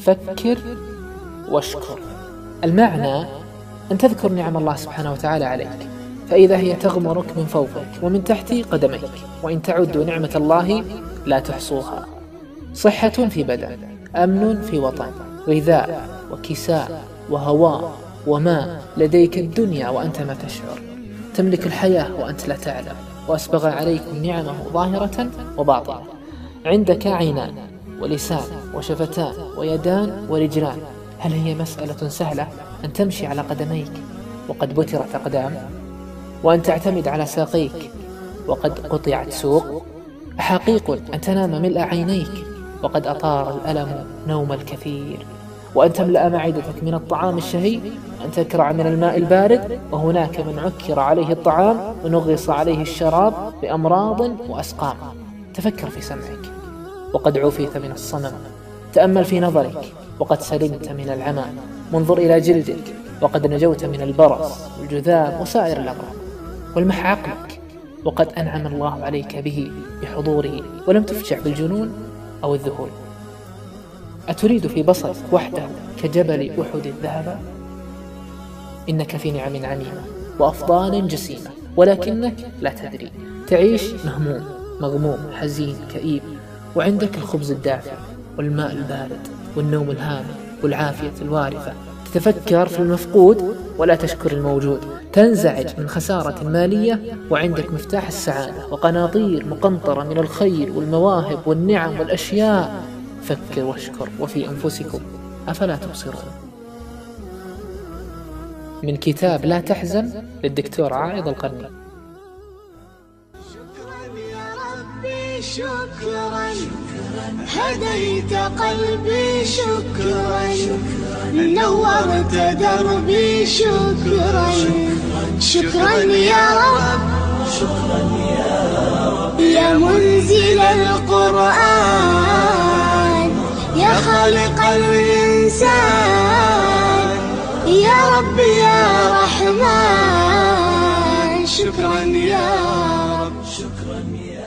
فكر واشكر. المعنى أن تذكر نعم الله سبحانه وتعالى عليك، فإذا هي تغمرك من فوقك ومن تحت قدميك، وإن تعدوا نعمة الله لا تحصوها. صحة في بدن، أمن في وطن، غذاء وكساء وهواء وماء، لديك الدنيا وأنت ما تشعر، تملك الحياة وأنت لا تعلم، وأسبغ عليكم نعمه ظاهرة وباطنة. عندك عينان ولسان وشفتان ويدان ورجلان. هل هي مسألة سهلة أن تمشي على قدميك وقد بترت أقدام، وأن تعتمد على ساقيك وقد قطعت سوق؟ أحقيق أن تنام ملء عينيك وقد أطار الألم نوم الكثير، وأن تملأ معدتك من الطعام الشهي، وأن تكرع من الماء البارد، وهناك من عكر عليه الطعام ونغص عليه الشراب بأمراض وأسقام. تفكر في سمعك وقد عفيت من الصمم، تأمل في نظرك وقد سلمت من العمى، منظر إلى جلدك وقد نجوت من البرص والجذام وسائر الأمراض. والمح عقلك وقد أنعم الله عليك به بحضوره ولم تفجع بالجنون أو الذهول. أتريد في بصرك وحده كجبل أحد الذهب؟ إنك في نعم عميمة وأفضال جسيمة، ولكنك لا تدري. تعيش مهموم مغموم حزين كئيب، وعندك الخبز الدافئ والماء البارد والنوم الهادئ والعافية الوارفة. تتفكر في المفقود ولا تشكر الموجود، تنزعج من خسارة مالية وعندك مفتاح السعادة وقناطير مقنطرة من الخير والمواهب والنعم والأشياء. فكر واشكر وفي أنفسكم أفلا تبصرون. من كتاب لا تحزن للدكتور عائض القرني. شكرا هديت قلبي، شكرا نورت دربي، شكرا شكرا يا رب، يا منزل القرآن، يا خالق الإنسان، يا رب يا رحمن. شكرا يا رب، شكرا يا